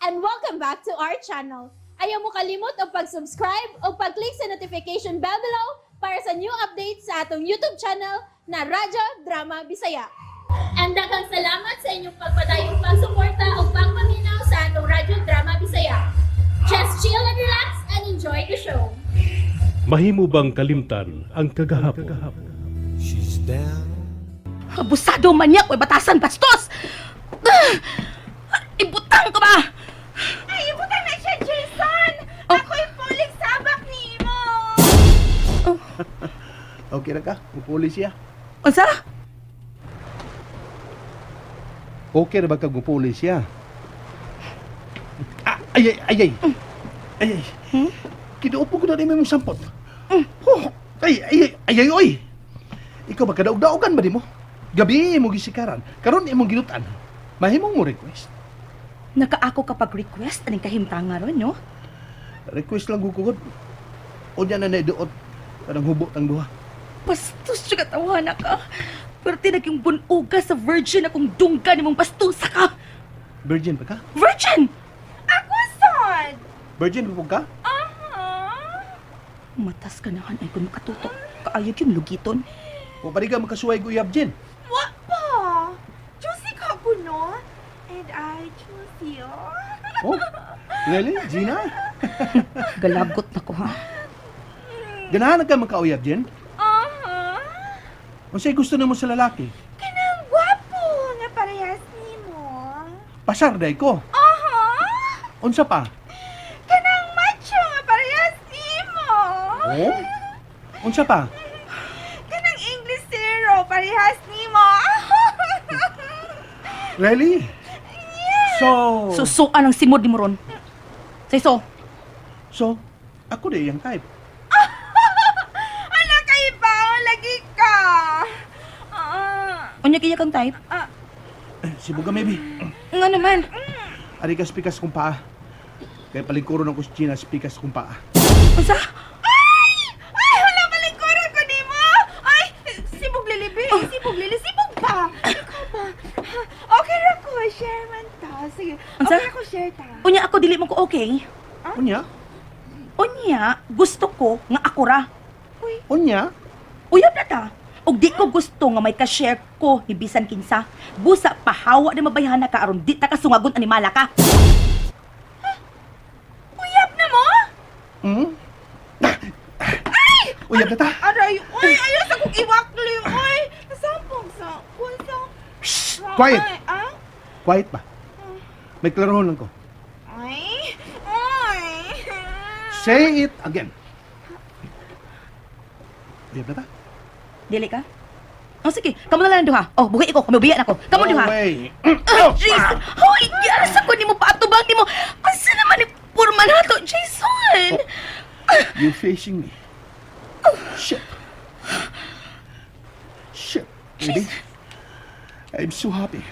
and welcome back to our channel. Ayaw mo kalimot o pag-subscribe o pag-click sa notification bell below para sa new updates sa atong YouTube channel na Radyo Drama Bisaya. And daghang salamat sa inyong pagpadayong pagsuporta o pagpaminaw sa atong Radyo Drama Bisaya. Just chill and relax and enjoy the show. Mahimo bang kalimtan ang kagahapon? She's down. Abusado manyak, way batasan, bastos! Ibutang ka ba? Ay, ibutang na siya, Jason! Ako'y pulik sabak ni mo! Okay na ka? Mupuli siya. Unsa? Okay na ba ka mupuli siya? Ay! Kinuupo ko na rin may mong sampot. Ay, oy! Ikaw ba kadaog-daogan ba di mo? Gabi mo gisikaran. Karon imong ginutan. Mahimong mo request. Nakaako kapag request, aning kahimtanga ron, no? Request lang gugugod. O niya na naiduot. Parang hubot ang duha. Bastos siya katawahan ka. Pero tinaging bunuga sa virgin akong dungga ni mong bastusa ka. Virgin pa ka? Virgin! Ako, son! Virgin pa ka? Matas ka nahan ay kung makatutok. Kaayog yung lugiton. O pari ka makasuway ko iyab, What pa? Juicy ka ko, no? And I choose you. Oh, Lele, Gina. Galagot na ko, ha? Ganahan ka makauyab, Jen? Kung sa'yo gusto na mo sa lalaki, Kanang gwapo nga parehas ni mo. pasar day ko. Unsa pa? Kanang macho nga parehas ni mo. Oh? Unsa pa? Kanang English zero parehas ni mo. Lele? So... Susuan ang simod ni mo ron. Sayso, So, ako di yung type. Ano kayo ba? Lagi ka. unya kaya kang type? Si Buga, maybe. Nga naman. Ari ka spikas kong paa. Kaya palingkuro ng kusina, spikas kong paa. Unsa? Ay, wala balingkuran ko ni mo. Ay, sibog lilibi. Sibog pa. Ikaw ba? Okay ra ko, share man ta. Sige, Unsa? okay ako share ta. Unya ako dili mo ko okay. Unya? Unya, gusto ko nga ako ra. Unya? Uyab na ta. Og di ko gusto nga may ka-share ko ni bisan kinsa. Busa pahawa na mabayhana ka aron di ta kasungagon animala ka. Uyab na mo? Hmm? Uyab na ta? Aray, uy, ayaw sa kong iwakli, uy. Nasampong sa, Shh! Quiet! Ay, Quiet ba? May klarohon lang ko. Ay. Say it again. Uyab na ta? Dili ka? Oh sige, kamo na lang duha. Oh, buhi ko, kamibiyan ako. Kamo duha. way. Jason! Hoy, gyara sa ko nimo paatubang nimo. Asa naman ni purman nato, Jason? You're facing me. Shit. Shit. Baby. I'm so happy.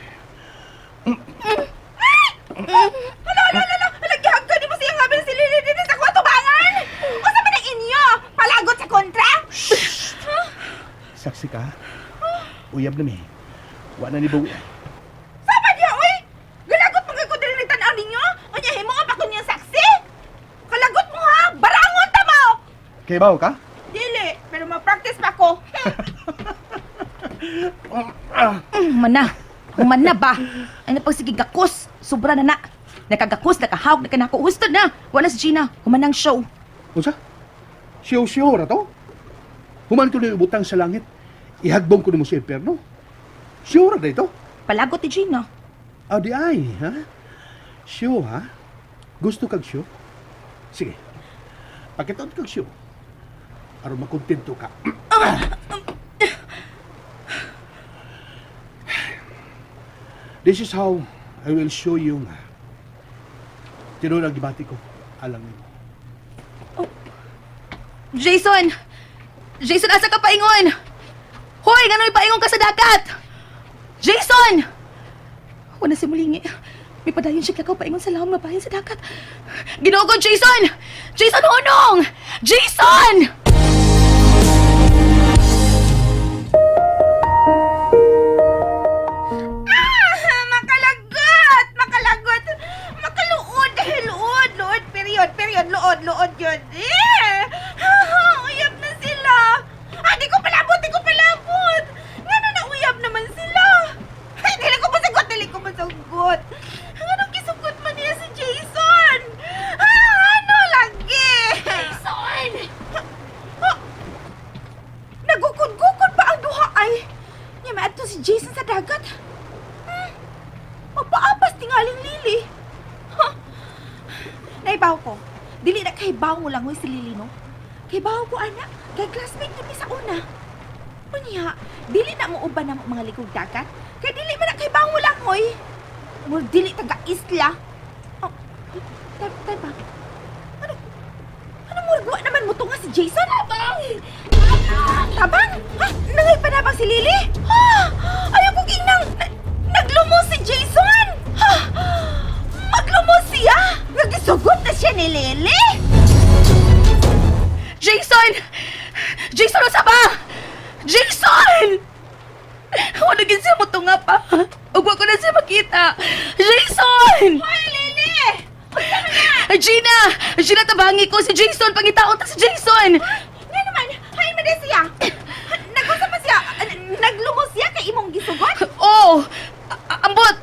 Halagihag ka, di mo siyang habi na si Lili din sa kwatubangan. O sa man ang inyo? Palagot sa kontra? Saksi ka? Uyab na mi. Wa na ni bawi. Sama diya, uy! Galagot mo ko din nagtanaw ninyo? O niya, himo nga pa ko niyang saksi? Kalagot mo ha! Barangon ta mo! Kay bawo ka? Dili, pero ma-practice pa ko. Mana ba? Ano pag sige gakos? Sobra na na. Nakagakos, nakahawak, nakanakauustod na. Wala si Gina, humanang show. Unsa? Siyo ra to? Human ko na yung butang sa langit. Ihagbong ko na mo sa impyerno. Siyo ra dito? Palagot ni Gina. Di ay, ha? Siyo, ha? Gusto kag siyo? Sige. Pakitaan kag siyo. Aron makontento ka. This is how I will show you nga. Tinunang gibati ko. Alam mo. Jason! Jason, asa ka paingon? Hoy, gano'y paingon ka sa dagat? Jason! Wala si mulingi. May padayon siya klakaw paingon sa lahom na bahin sa dagat. Ginugod, Jason! Jason, hunong! Jason! Makalagot! kahibaw ko. Dili na kahibaw mo lang, hoy, si Lily, no? Kahibaw ko, anak. Kay classmate niya sa una. Unya, dili na mo uban na mga likog dagat. Kay dili man na kahibaw mo lang, hoy. Mo dili taga-isla. Oh, tay ba? Ano mo gawa naman mo to nga si Jason? Tabang! Tabang? Ha? Nangay pa na bang si Lily? Ha? Ayaw ko ginang... Naglumos si Jason! Ha? Maglumos siya! Nagisugot na siya ni Lily! Jason! Jason, ano ba? Jason! Wala gid siya mo nga pa. Ugwa ko na siya makita. Jason! Hoy, Lily! Gina! Gina, tabangi ko si Jason. Pangitaon ta si Jason. Nga naman, hay mo din siya. Nag-usap pa siya. Naglumos siya kay imong gisugot? Oh! Ambot!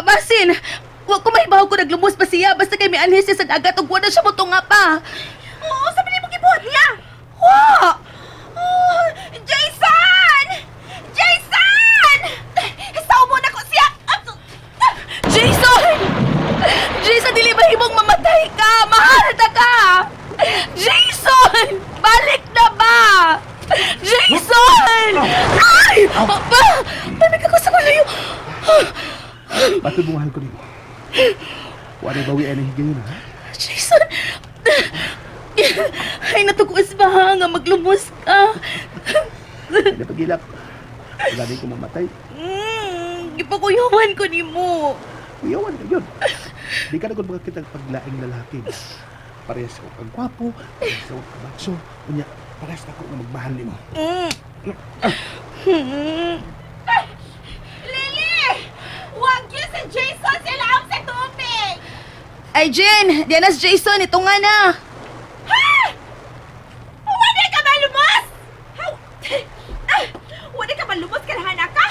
Basin! Wa ko mahibaw ko naglumos pa siya. Basta kay may anhes siya sa dagat. Ugwa na siya mo nga pa. Oo, sabi niyo mo gibuhat niya. Wa! Oh, Jason! Jason! Saubo na ko siya. Jason! Jason, dili mahimong mamatay ka! Mahal na ka! Jason! Balik na ba? Jason! Ay! Ba! Balik ako sa malayo! Patod mo mahal ko nimo. Wala bawian ang higayon, ha? Jason! Ay, natukuas ba nga maglumos ka? Hindi pag-ilap. Wala din ko mamatay. Ipakuyawan ko ni mo. Uyawan ka yun. Di ka nagod mga kitang paglaing lalaki. Parehas ako kang kwapo, parehas ako kang bakso. Unya, parehas ako na magmahal nimo. Lily! Huwag yun si Jason sila ang sa tubig! Ay, Jen! Diana si Jason, ito nga na! Ha? Wala ka malumos? Wala ka malumos ka na ka?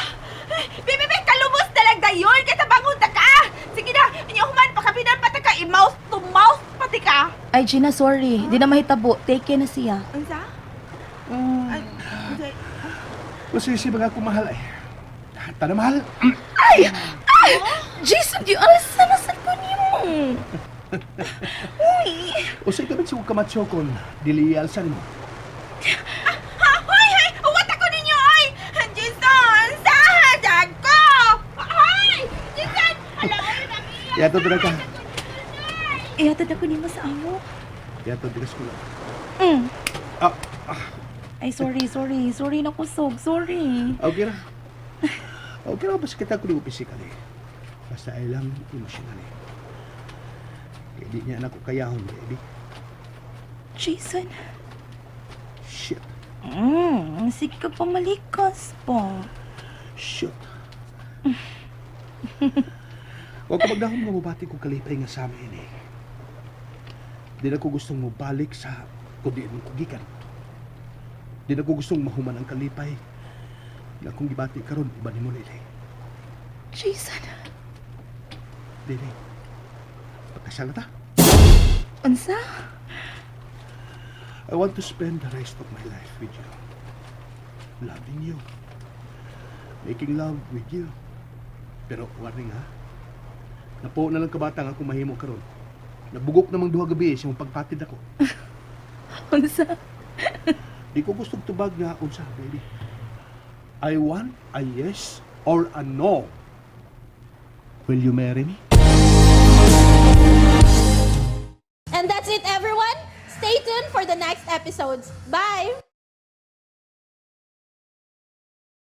Bibi, kalumos talaga yun! Kaya bangon ta ka! Sige na, inyahuman pa kapinan pati ka, i-mouth to mouth pati ka! Ay, Gina, sorry. Di na mahitabo. Take care na siya. Ang sa? Ay, hindi. Masisi ba nga kung mahal ay? Tana mahal. Ay! Ay! Jason, di alasa na sa ko niyo. Uy! O sa ikabit sa kamatsyo kon, diliyalsan mo. Ha? Hoy! Hoy! Uwat ako ninyo, oy! Jason! Sahadag ko! Hoy! Jason! Alam mo na niya! Yato din ka. Ihatad ako ni mo sa amo. Yato din ka school. Ah, Ay, sorry. Sorry na kusog. Sorry. okay na. Okay na, basta kita ko physically. Basta ay lang emotionally. Hindi niya anak ko kayahon, baby. Jason. Shit. Sige ka pamalikas po. Shit. Huwag ka magdahon nga mabati kong kalipay nga sa amin eh. Di na ko gustong mabalik sa kundi mong kugikan. Di na ko gustong mahuman ang kalipay na kung gibati karon iba ni mo nilay. Jason. Dili. Pagkasal na ta. Unsa? I want to spend the rest of my life with you. Loving you. Making love with you. Pero warning ha. Napo na lang kabata nga kung mahimo karon. Nabugok namang duha gabi sa mong pagpatid ako. Unsa? Di ko gustong tubag nga unsa, baby. I want a yes or a no. Will you marry me? And that's it, everyone. Stay tuned for the next episodes. Bye!